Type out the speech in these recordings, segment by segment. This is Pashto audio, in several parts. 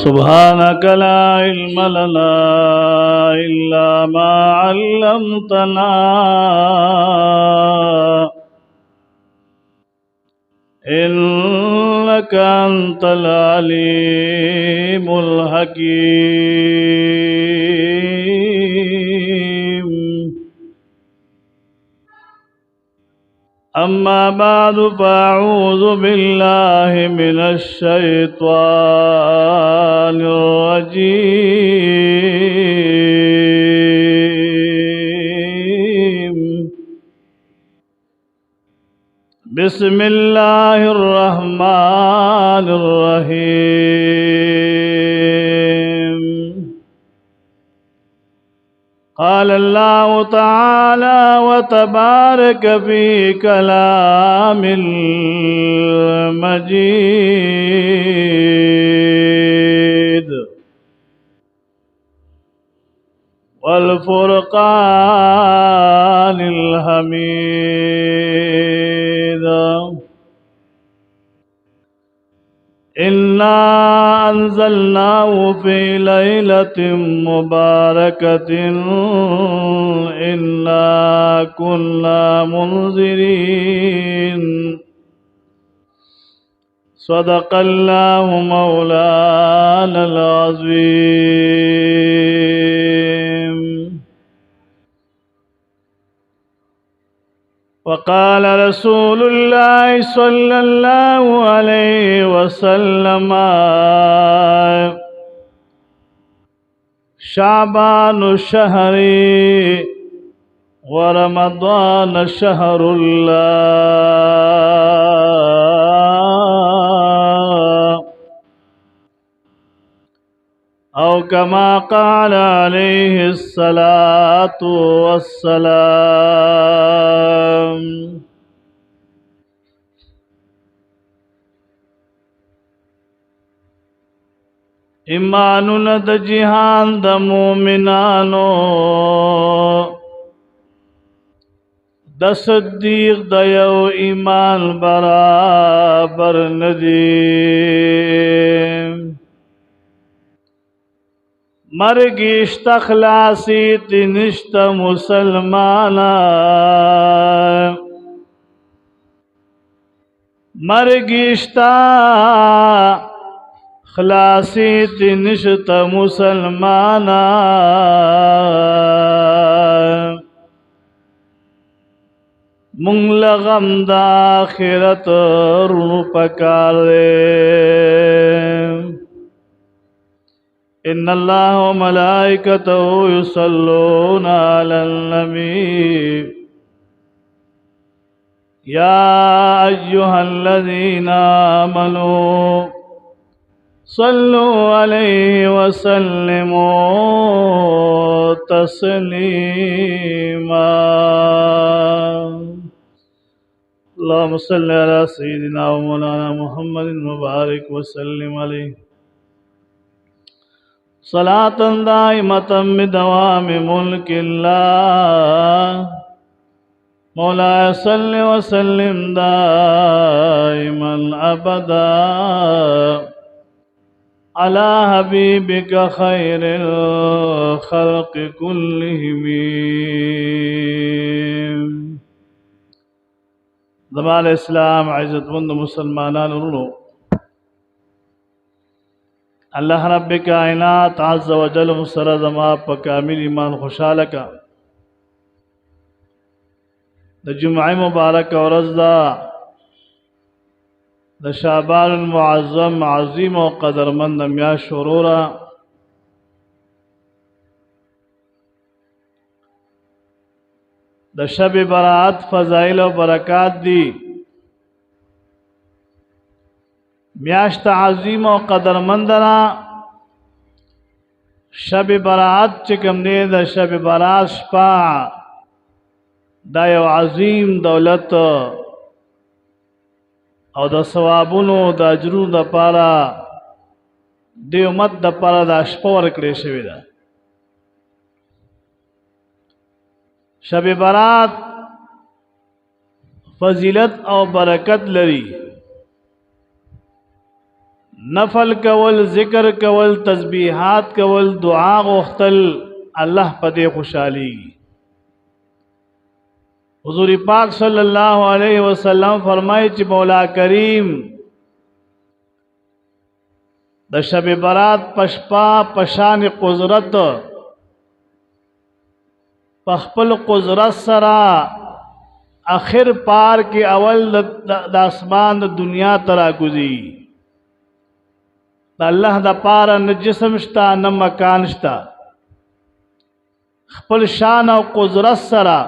سبحانك لا علم لنا إلا ما علمتنا إنك أنت العليم الحكيم. أما بعد فأعوذ بالله من الشيطان الرجيم. بسم الله الرحمن الرحيم. قال الله تعالى وتبارك في كلام المجيد والفرقان الحميد. إنا أنزلناه في ليلة مباركة إنا كنا منذرين. صدق الله مولانا العظيم. وقال رسول الله صلى الله عليه وسلم شعبان شهري ورمضان شهر الله أو كما قال عليه الصلاة والسلام. ایمانونه د جهان د مومنانو د صدیق د یو ایمان برابر ندی. مرګشت خلاصی تنشت مسلمانا مرګشتا خلاصی تنشت مسلمانا مونږ لغم د آخرت رو پکار دے. ان الله وملائکته یصلون علی النبی یا ایها الذین آمنوا صلوا علیہ وسلموا تسلیما. اللهم صل على سيدنا ومولانا محمد مبارك وسلم عليه صلاة دائمة بدوام ملك الله. مولاي صل وسلم دائما أبدا على حبيبك خير الخلق كلهم. زمان اسلام عزت مند مسلمانان ورنو اللہ رب کائنات عز و جل سر زما پا کامل ایمان خوشحال کا دا جمعہ مبارک و رضا دا شعبان المعظم عظیم و قدرمند میاش شرورا دا شب برات فضائل و برکات دی. میاشت عظیم و قدرمندنا شب برات چکم دے دا شب برات شپا دا یو عظیم دولت او دا ثوابونو دا اجرو دا پارا دی امت دا پارا دا شپا ورکڑی شوی دا. شب برات فضیلت او برکت لري. نفل کول، ذکر کول، تسبیحات کول، دعا غوښتل، الله په دې خوشحالي. حضور پاک صلی الله علیه وسلم فرمایي چې مولا کریم د شب برات پشپا پشان قدرت پخپل قدرت سره اخر پار کې اول د اسمان د دنیا ترا گزي. د الله د پاره نه جسم شتا نه مکان شتا، خپل شان او قدرت سره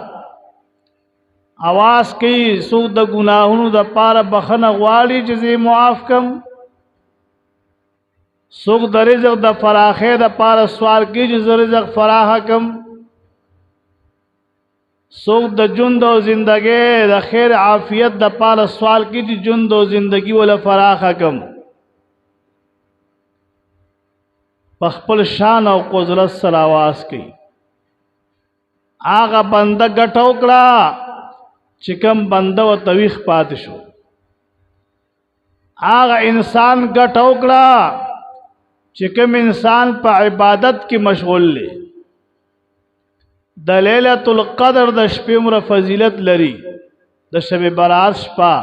आवाज کوي څوک د ګناهونو د پاره بخنه غواړي چې زه معاف کم، څوک د رزق د فراخې د پاره سوال کوي چې زه رزق فراخ کم، څوک د ژوند او زندګۍ د خیر عافیت د پاره سوال کوي چې ژوند او زندگی ولا فراخ کم. په خپل شان او قدرت سره आवाज کوي. هغه بنده ګټو کړه چې کوم بنده و تویخ پات شو، هغه انسان ګټو کړه چې کوم انسان په عبادت کې مشغول دی. د لیلۃ القدر د شپې عمره فضیلت لري، د شب برات شپه.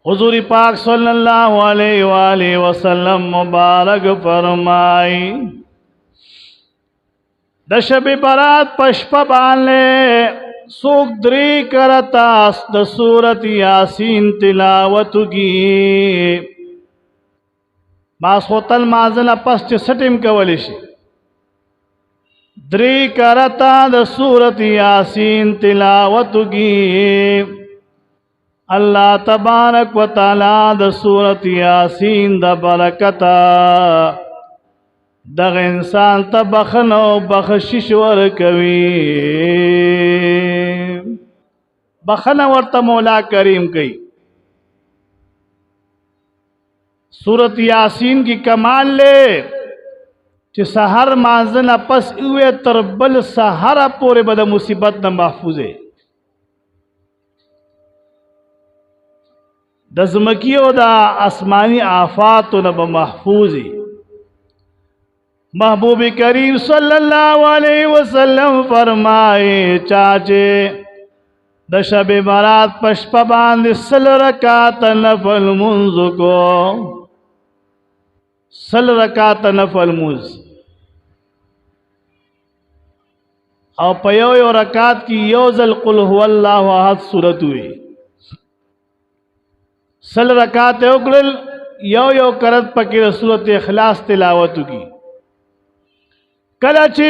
حضور پاک صلی اللہ علیہ وآلہ وسلم مبارک فرمائی د شب برات پشپا باندې سوک دری کرتا د سورت یاسین تلاوت کی ماسخوتل مازل پس چې سټیم کولی شي دری کرتا د سورت یاسین تلاوت کی اللہ تبارک و تعالی د سورت یاسین د برکتا دغه انسان ته بخنو بخشش ورکوي. بخنه ورته مولا کریم کوي. سورت یاسین کی کمال لے چې سحر مازن پس اوے تر بل سحر پورې به د مصیبت نه محفوظه، د زمکی او د آسمانی آفاتو نه به محفوظي. محبوب کریم صلی اللہ علیہ وسلم فرمائے چاچے د شب برات پشپا باندې سل رکعات نفل منز کو، سل رکعات نفل منز او په یو رکعت کی یو ځل قل هو الله احد سورت ہوئی. سل رکعات وکړل یو کرت پکې سورت اخلاص تلاوت کی. کله چې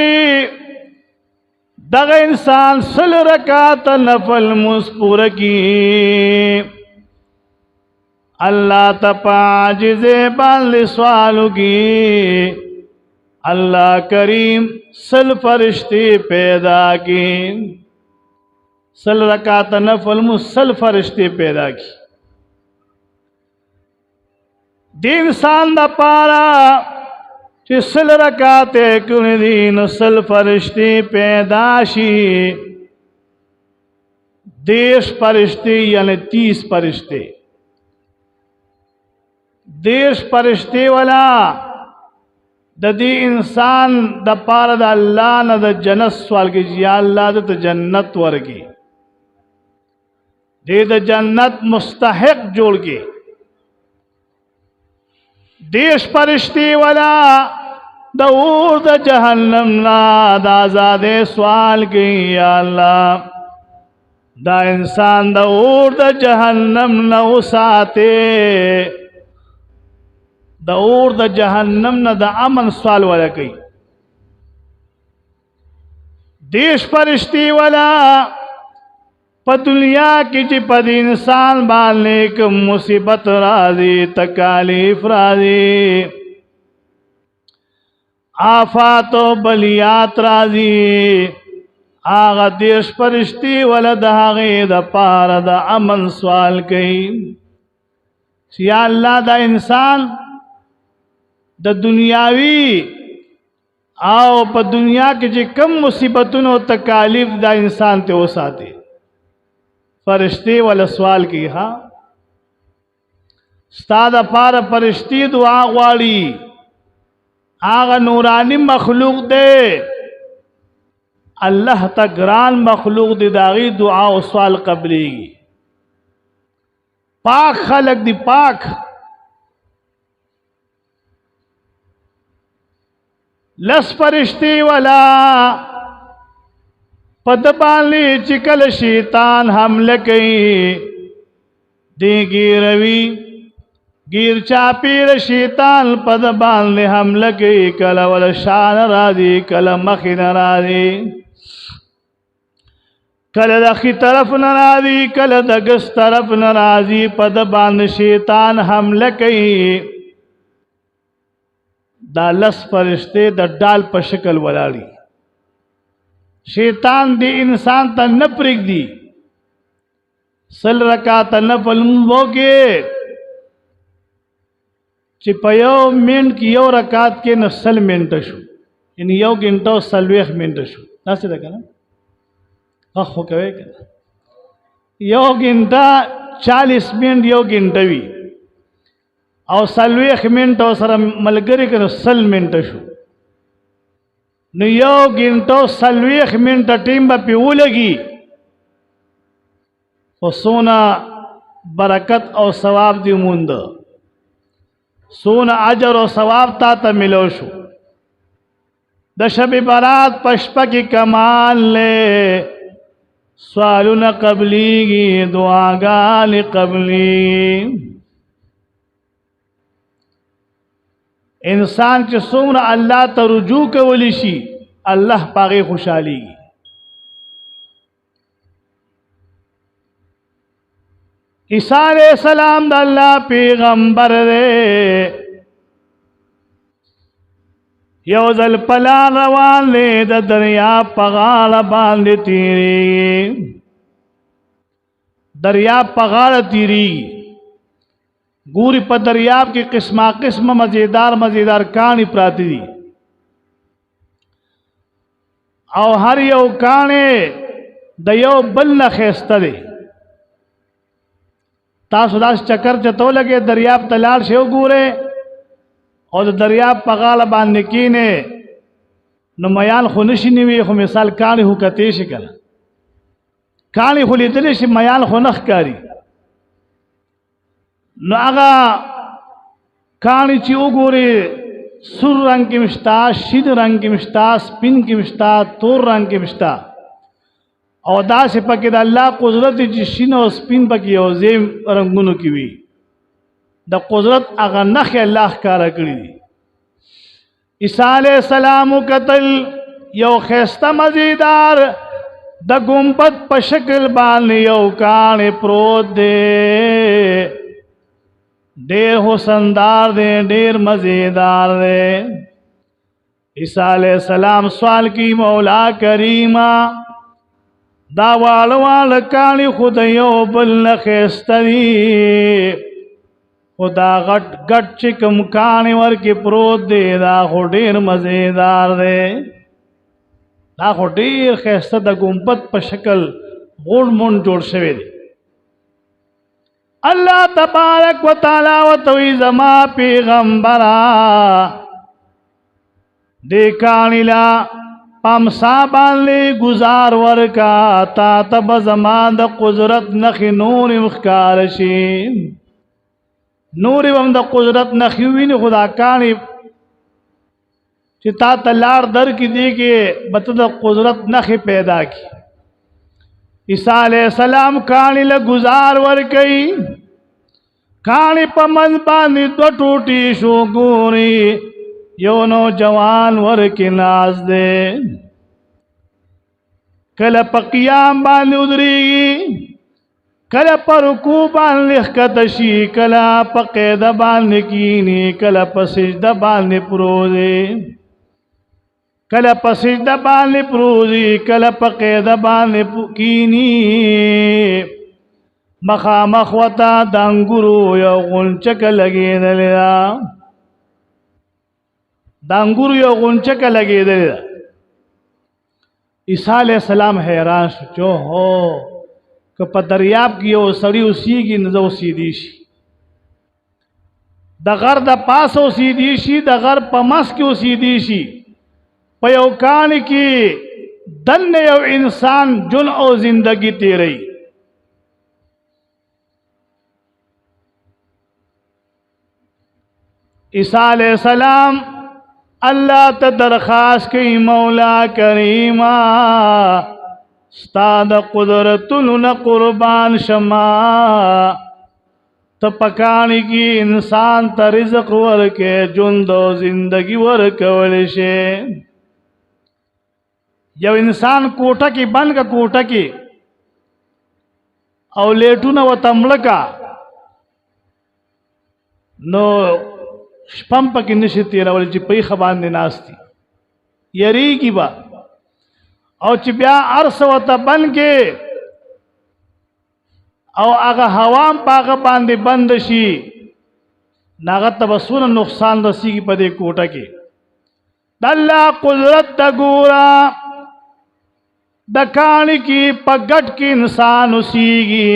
دغه انسان سل رکعات نفل منز پوره کی اللہ تپاجز باندې سوالو کی اللہ کریم سل فرشتے پیدا کی. سل رکعات نفل منز سل فرشتے پیدا کی. دی انسان دا پارا چې سل رکعات کړي دي نو سل فرشتي پیدا شي. 10 فرشتي یعنی 30 فرشتي، 10 فرشتي والا د دې انسان د پاره د الله نه د جنت سوال کوي، یا الله د جنت ورګي، دې د جنت مستحق جوړ کې. 10 فرشتي والا د اور د جهنم نا د آزاد سوال کی، یا الله دا انسان د اور د جهنم نه وساته، د اور د جهنم نه د امن سوال ولا کوي. 10 فرشتي والا په دنیا کې چې په انسان باندې کوم مصیبت راځي، تکالیف راځي، آفات و بلیات راځي، هغه 10 فرشتي والا د هغې د پاره د امن سوال کوي. یا الله دا انسان د دنیاوی او په دنیا کې چې کم مصیبتونو تکالیف دا انسان ته وساتي، فرشتے والا سوال کی ہاں ستا د پاره فرشتي دعا غواړي هغه نورانی مخلوق دی الله ته ګران مخلوق دی داغي دعا او سوال قبليږي پاک خلق دی پاک لس فرشتي والا پد باندې چې کله شیطان حمله کوي دی ګیروي گیر چاپیر شیطان پد باندې حمله کوي کله ول شان راځي کله مخ نه راځي کله د خي طرف نه راځي کله د ګس طرف نه راځي پد باندې شیطان حمله کوي دا لس فرشته د ډال په شکل ولاړي شیطان دی انسان ته نه پرېږدي سل رکعات نفل وکړي چې په یو منټ کې یو رکعت کې نو سل منټه شو یعنی یو غنټه او سلويخ منټه شو تاسو دا کنه خو کوي کنه یو غنټه 40 منټ یو غنټه وی او سلويخ منټه سره ملګری کنه سل منټه شو نو یو غنټه سلويخ منټه ټیم په پیولګي او سونا برکت او ثواب دی موند سونا اجر او ثواب تا ملو شو د شب برات پشپا کی کمال لے سوالونه قبلیږي دعاګانې قبلیږي انسان چې څومره الله ته رجوع کولی شي الله پاغه خوشحاليږي عیسی علیہ السلام د الله پیغمبر دی یو ځل پلان روان دی د دریاب په غاړه باندې تیریږي دریاب په غاړه تیریږي ګوري په دریاب کې قسمه قسمه مزیدار کانی پراتی دي او هر یو کانی د یو بل نه خسته دی تاسو داس چکر چتو لګي دریاب تلال شو ګوره او د دریاب په غاړه باندې کینه نو میال خو نشي نیوي خو مثال کانی هو کته شي کړه کانی خو لیدل شي میال خو نخ کاری نو هغه کانی چې وګوره سور رنگ کې مشتا شید رنگ کې مشتا سپین کې مشتا تور رنگ کې مشتا او دا سے پکې د الله قدرت چې شین او سپین پکې او زم رنگونو کې وي د قدرت هغه نخ الله ښکارا کړی دي عیسی علیہ السلام قتل یو خسته مزیدار د ګمبد په شکل باندې یو کان پروت دی ډېر حسندار دی ډېر مزیدار دی عیسی علیہ السلام سوال کی مولا کریمہ دا والوال کانی خود یو بل نخستری خدا غٹ غٹ چکم کانی ورکی پروت دی دا خو ډیر مزیدار دی دا خو ډیر خسته د ګمبد په شکل غوړ مون جوړ شوی دی الله تبارک وتعالى وتوی زما پیغمبرا دی کانی لا پامسا باندې گزار ورکا تا تب زمان د قدرت نخی نور مخکار شي نور هم د قدرت نخی ویني خدا کانی چې تا تلار در کی دی کې بت د قدرت نخی پیدا کی عیسی علیہ السلام کانی له گزار ورکي کانی په من باندې دو ټوټي شو ګوري یو نوجوان ورکی ناز دے کل پا قیام باندې ادریگی کل پا رکوع باندې خطشی کل پا قید باندې کینی کل پا سجدہ باندې پروزی کل پا سجدہ باندې پروزی کل پا قید باندې کینی مخامخ وطا دانگرو یو غنچک لگی دلیا دانګور یو غونچکه لګېدل عیسی علیہ السلام حیران شو هو که په دریاب کې یو سړی اوسېږي نو د اوسېدی شي د غر د پاسه اوسېدی شي د غر په منځ کې اوسېدی شي په یو کان کې دننه یو انسان جون او زندگی تیری عیسیٰ علیہ السلام اللہ تا درخواست کی مولا کریما استاد قدرتونو نه قربان شما ته پکانی کی انسان ته رزق ورکه ژوند او زندگی ورکول شي یو انسان کوټه کې بند کا کوټه کې او لیټونه وتملکا نو شپم پکې نشي تیرول چې په خبان نه ناشتي یریږي با او چې بیا ارس وته بن کې او هغه هوام پاغه باندې بند شي ناغه تبسونه نقصان رسیږي په دې کوټه کې د الله قدرت د ګورا د کانی کې پګټ کې انسان اوسېږي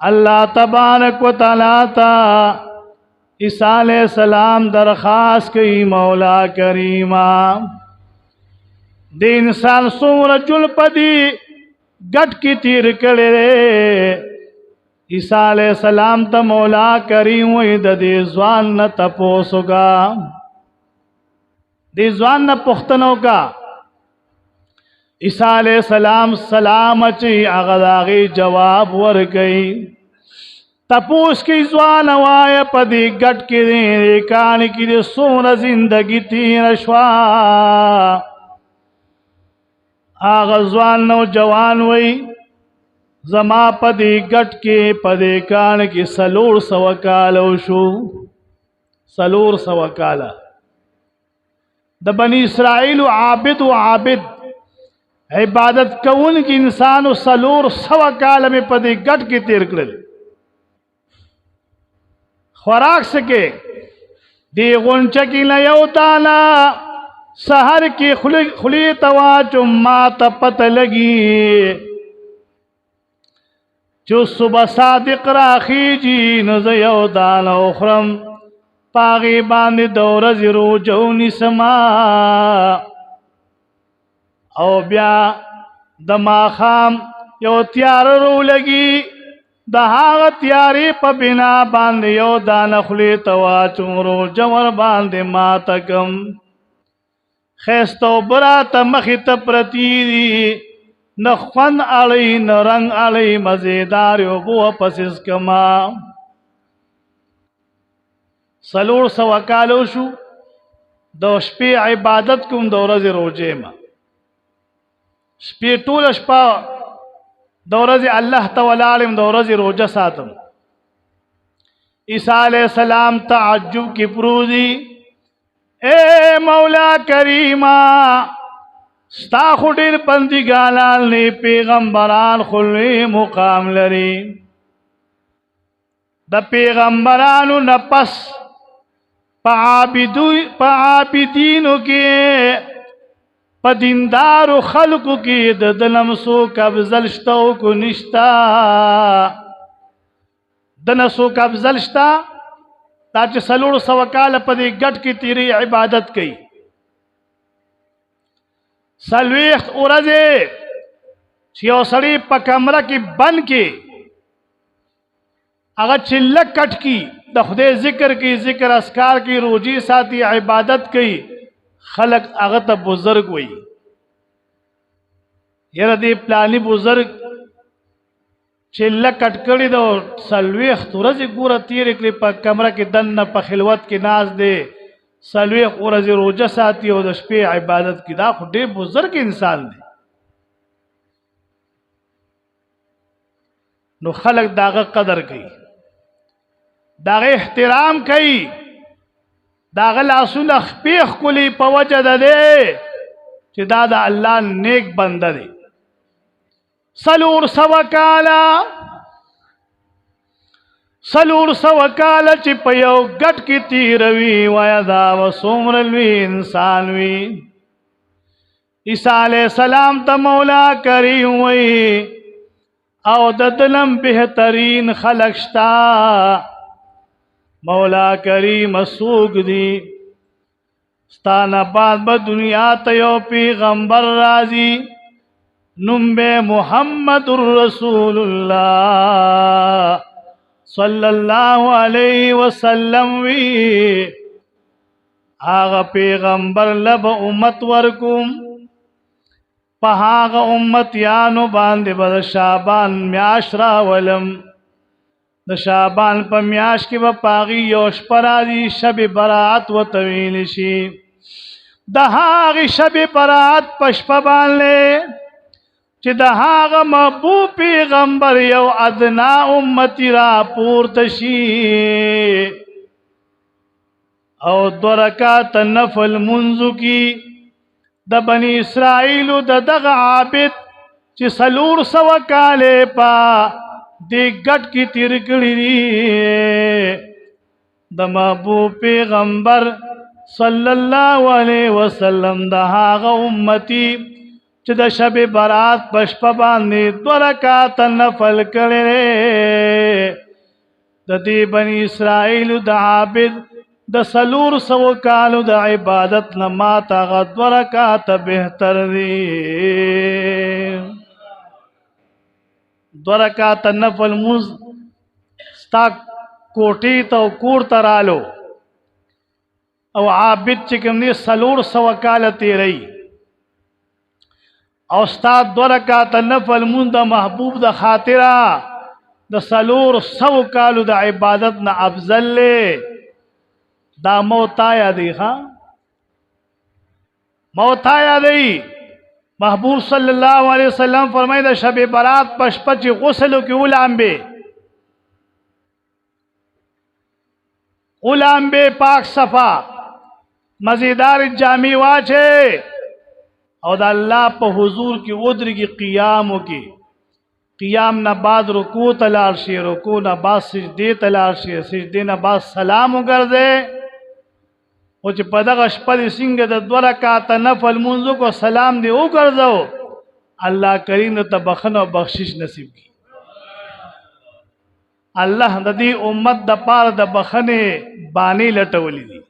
اللہ تبارک و تعالی تا عیسیٰ علیہ السلام درخواست کی مولا کریما دی انسان سور جل پدی گٹ کی تیر کڑے عیسیٰ علیہ السلام تا مولا کریم وی دا دی زوان نا تپوسو گا دی زوان نا پختنو کا عیسیٰ علیہ السلام سلام چی اغداغی جواب ور گئی تپوس کی زوان وایا پدی گٹ کی دی کانی کی دی سون زندگی تیر شوا آغا زوان نو جوان وی زما پدی گٹ کی پدی کانی کی سلور سوکالو شو سلور سوکالا د بنی اسرائیل عابد و عابد عبادت کون کی انسان سلور سوکال میں پدی گٹ کی تیر کرل خوراک سکے دی غنچہ کی لیو تالا سہر کی خلی تواچو ما تپت لگی جو صبح صادق راخی جی نزیو دانا اخرم پاغی باندی دورزی رو جونی سما او بیا دما خام یو تیار رو لگی د هغه تیاری په بنا باندې یو دانه خلی تواچورو جمر باندې ماتکم خیستو برات مخی تپرتی دی نخون علی نرنگ علی مزیدار یو بو پسیز کما سلور سوکالو شو دو شپی عبادت کم دو رز روجے ما شپی طول شپا دورزی اللہ تعالی علم دورزی روجہ ساتم عیسیٰ علیہ السلام تعجب کی پروزی اے مولا کریما ستا خودیر بندگانان لی پیغمبران خلوی مقام لری دا پیغمبرانو نپس پا عابدینو کی پا دیندارو خلقو کی دنمسو کبزلشتاو کو نشتا دنسو کبزلشتا تاچه سلور سوکال پا دی گٹ کی تیری عبادت کی سلویخت ارزے چیو سڑی پا کمرہ کی بن کی اگر چلک کٹ کی دا خدای ذکر کی ذکر اسکار کی روجی ساتی عبادت کی خلق اغت بزرگ ہوئی یرا دی پلانی بزرگ چلہ کٹکڑی دو سلویخ تورزی گورا تیر اکلی پا کمرہ کی دن پا خلوت کی ناز دے سلویخ ورزی روجہ ساتی ہو دشپی عبادت کی دا خود دے بزرگ انسان دے نو خلق داغا قدر کئی داغا احترام کئی داغا لاسو نخپیخ کلی پا وجہ دے چی دا اللہ نیک بندہ دے سلور سوکالا چی پا یو گٹ کی تیروی ویا دا و سومرلوی انسانوی عیسی علیہ السلام ته مولا کریم وی او د دلم بهترین خلق شتا مولا کریم سوق دی ستانه بعد به دنیا ته یو پیغمبر راځي نوم به محمد رسول الله صلی الله علیه وسلم وی هغه پیغمبر لب امت ورکوم په هغه امتیانو باندې به شعبان میاش راولم د شعبان په میاش کې به پاغي یو شپه راځي شب برات وتویل شي د هغه شب برات په شپه باندې چې د هغه محبوب پیغمبر یو ادنا امتی را پورته شي او دو رکعات نفل منځو کې د بنی اسرائیل د دغه عابد چې سلور سو کاله پا د ګټ کې تیر کړی دي د محبوب پیغمبر صلی الله علیه وسلم د هغه امتی چې د شب برات پشپ باندې دو رکعات نفل کړي د دې بنی اسرائیل د عابد د سلور سو کالو د عبادت نه ما تا غد ورکات بهتر دی درکات نفل مز ستا کوټی ته کور ترالو او عابد چې کوم دی سلور سو کال تیری او ستا درکات نفل مز د محبوب د خاطره د سلور سو کالو د عبادت نه افضل له دا موتا یادی ها موتا یادی محبوب صلی الله علیه وسلم فرمایي د شب برات پشپچ غسل کی غلام به پاک صفا مزیدار جامی واچه او د الله په حضور کی ودر کی قیام کی قیام نه بعد رکوع تلار شي رکوع نه بعد سجدی تلار شي سجدی نه بعد سلام وګرځي او چې په دغه شپه د څنګه د دوه رکعات نفل منځو کو سلام دی وګرځو الله کریم ته بخنه او بخشش نصیب کړي الله د دې امت د پاره د بخنه بانی لټولې دي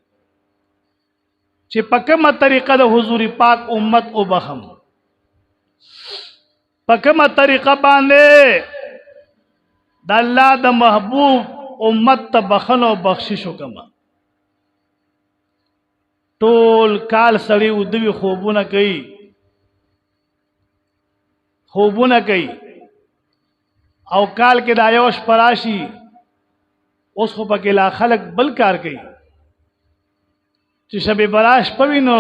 چې په کومه طریقه د حضور پاک امت او بخم په کومه طریقه باندې د الله د محبوب امت ته بخنه او بخشش وکما ټول کال سړی ودوی خوبونه کوي او کال کې د آیوش پراشي اوس خو پکې لا خلق بل کار کوي چې شب براش پوینو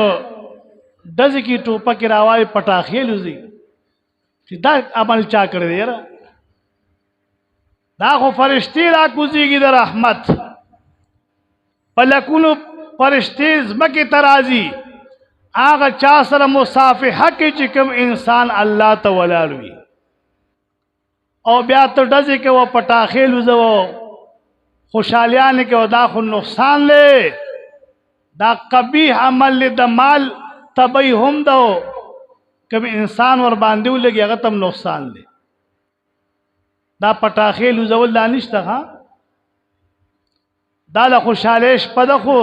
دز کی ټوپه کې راوای پټاخې لوزي چې دا عمل چا کړی دی یاره دا خو فرشتي را کوزيږي د رحمت پلکونو فرشتي زمکه ترازی هغه چا سره مصافحه کې چې کوم انسان الله ته ولاړوي او بیا ته دځي کې و پټاخې لوزو خوشالیان کې ودا خو نقصان لې دا قبیح عمل د مال تبي هم دو کوم انسان ور باندې ولګي هغه تم نقصان لې دا پټاخې لوزول دا نشته ها دا له خوشالش پد خو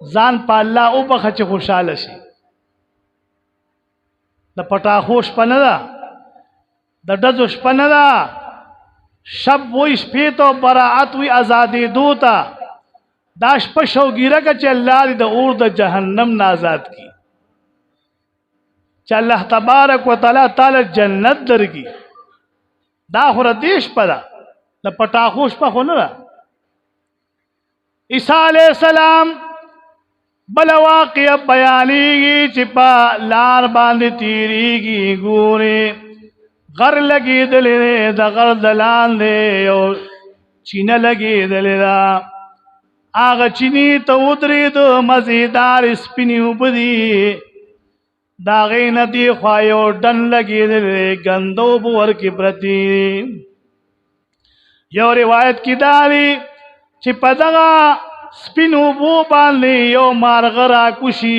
ځان په الله او بخه چې خوشاله شي د پټاخوش پنه ده د دزو شپنه ده شب وې شپې ته براعت وی ازادي دوتا دا شپه شوګیره ک چې الله د اور د جهنم نه آزاد کی چې الله تبارک وتعالى جنت درګي دا خور دیش پدا د پټاخوش په خو نه عیسی علیہ السلام بل واقع بیانیږي چې په لار باندې تیریږي ګوري غر لګي دلې د غر دلان دی او چینه لګي دلې دا هغه چینی ته ودرې د مزیدار سپینی وبدي دا غي ندی خوایو ډن لګي دلې غندو بور کې پرتی یو روایت کې دالي چې په دغه سپینو بو باندې یو مارغ را کوشي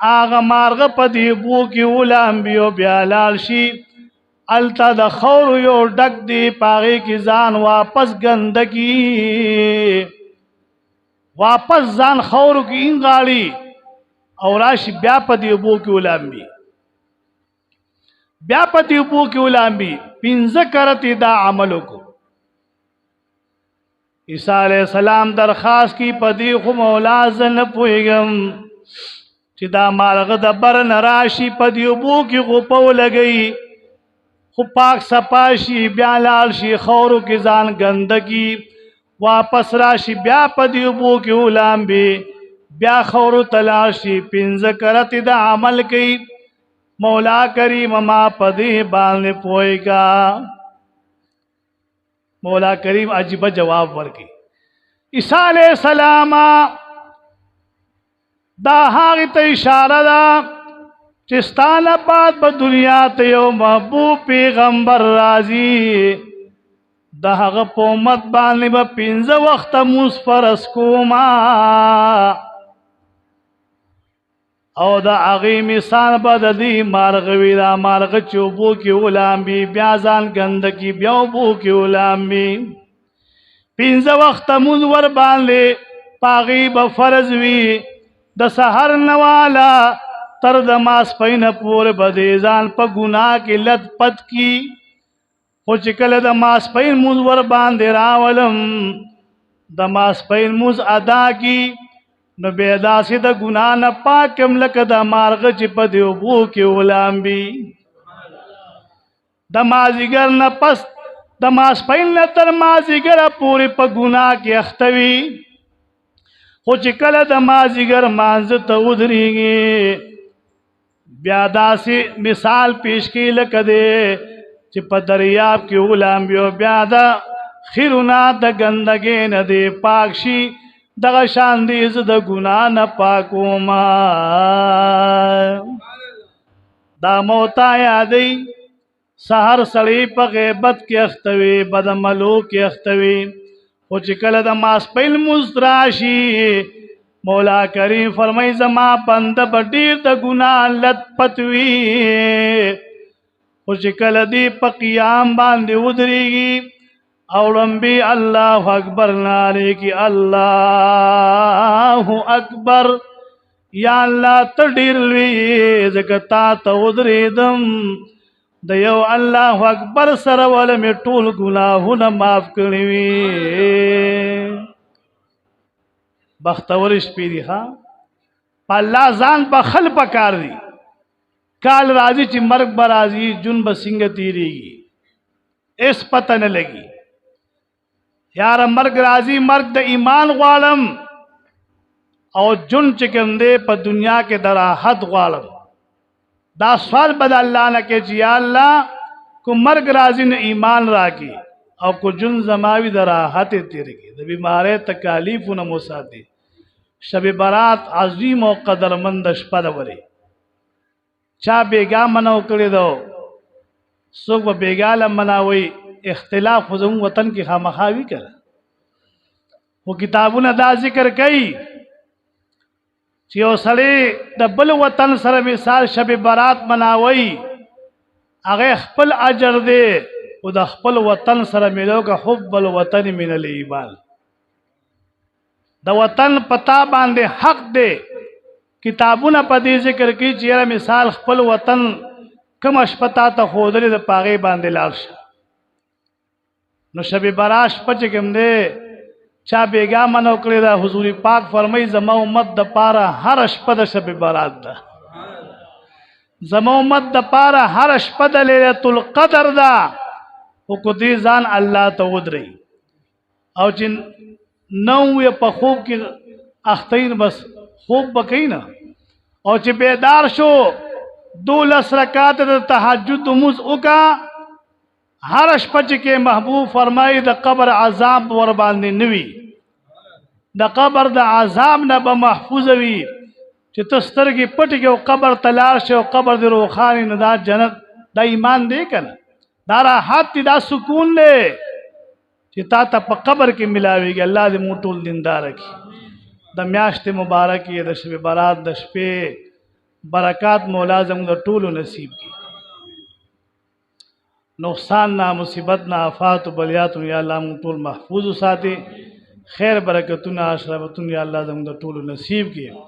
آغا مارغ پا دی بو کی ولامبیو بیا لال شي التا د خور یو ډک دی پاغی کی ځان واپس گندگی واپس ځان خور کی انغاړي او راشي بیا په دی بو کی ولامبي بیا په دی بو کی ولامبي پنځه کرتی دا عملو کو عیسی علیہ السلام درخواست کی پدی خو مولا زن پویگم چې دا مارغ د بر نراشی پدی بو کی غپو لگئی خو پاک سپاشی بیا لال شي خورو کی ځان گندگی واپس راشی بیا پدی بو کی ولامبی بیا خورو تلاشی پنځه کرتی دا عمل کی مولا کریم ما پدی باندې پویگا مولا کریم عجیب جواب ورکی عیسی علیہ السلام دا هغه ته اشاره ده چې ستانه بعد په دنیا ته یو محبوب پیغمبر راځي د هغه په امت باندې به 15 وخت موږ فرض کوما او دا هغه مثال به د دې مارغوي دا مارغ چوبو کې ولامبي بیا ځان ګندګي بیا بو کې ولامبي 15 وخت موږ ور باندې پاغي به فرض وي د سحر نوالا تر د ماسپین پور بده ځان په ګناه کې لت پت کی خو چې کله د ماسپین موږ ور باندې راولم د ماسپین موږ ادا کی نو بے داسې د ګناه نه پاکم لکه د مارغ چې په دی اوبو کې ولامبي د مازیګر نه پس د ماسپین نه تر مازیګر پورې په ګناه کې اختوي خو چې کله د مازیګر مانځ ته ودرېږي بیا داسې مثال پیش کی لکه دی چې په دریاب کې ولامبي بیا د خیرونه د ګندګۍ نه دی پاک شي دغه شان دی ز د ګناه نه پاکوما دا موتا یادی سحر سړی په غیبت کې اختوي بدعملو کې اختوي او چې کله د ماسپیل مزراشي مولا کریم فرمای زما بند بډیر د ګناه لت پتوي او چې کله دی په قیام باندې ودرېږي اورمبی الله اکبر ناره کی الله اکبر یا الله تډیر لوی زګتا ته ودریدم د یو الله اکبر سره ول می ټول ګناهونه معاف کړی وي بختور شپې دی ها الله ځان په خل پکار دی کال راځي چې مرګ برازي جون بسنګ تیریږي اس پته نه لګي یار مرگ راضی مرگ د ایمان غوالم او جن چکم دے پا دنیا کے دراحت غوالم دا سوال بد اللہ نہ کہ جی اللہ کو مرگ راضی نے ایمان راکی او کو جن زماوی دراحت تیرے کی دا بیمارے تکالیف و نموساتی شب برات عظیم و قدرمند شپد وری چا بیگا منو کردی دو سوک با بیگا لم مناوی اختلاف خودم وطن کی خامخاوی کر وہ کتابونه دا ذکر کئی چې یو سړی د بل وطن سره مثال شب برات مناوي هغه خپل اجر دی او د خپل وطن سره ملوګه حب الوطن من الایمان د وطن پتا باندې حق دی کتابونه په دې ذکر کوي چې مثال خپل وطن کوم شپتا ته خودلې د پاغي باندې لاړ شه نو شب براش پچ کوم دے چا بیگا منو کړی دا حضور پاک فرمای زما امت د پاره هر شپه د شب برات ده زما امت د پاره هر شپه د ليله القدر ده او کو دې ځان الله ته ودري او چې نو په خوب کې اختین بس خوب بکینا او چې بیدار شو 12 رکعات د تهجد موز وکا ہر شپچ کے محبوب فرمائی دا قبر عذاب ور باندې نوی دا قبر دا عذاب نه به محفوظ وي چې تسترګي پټ کې او قبر تلار شه او قبر د روخاني نه دا جنت دا ایمان دی کنه دا راحت دا سکون دی چې تا ته په قبر کې ملاويږي الله دې مو ټول دیندار کړي د میاشت مبارکې د شب برات د شپې برکات مولا زموږ د ټولو نصیب کړي. نقصان نه، مصیبت نه، آفات او بلیات یا الله موږ ټول محفوظ وساتي. خیر برکتونه عشرتونه یا الله زموږ د ټولو نصیب کړي.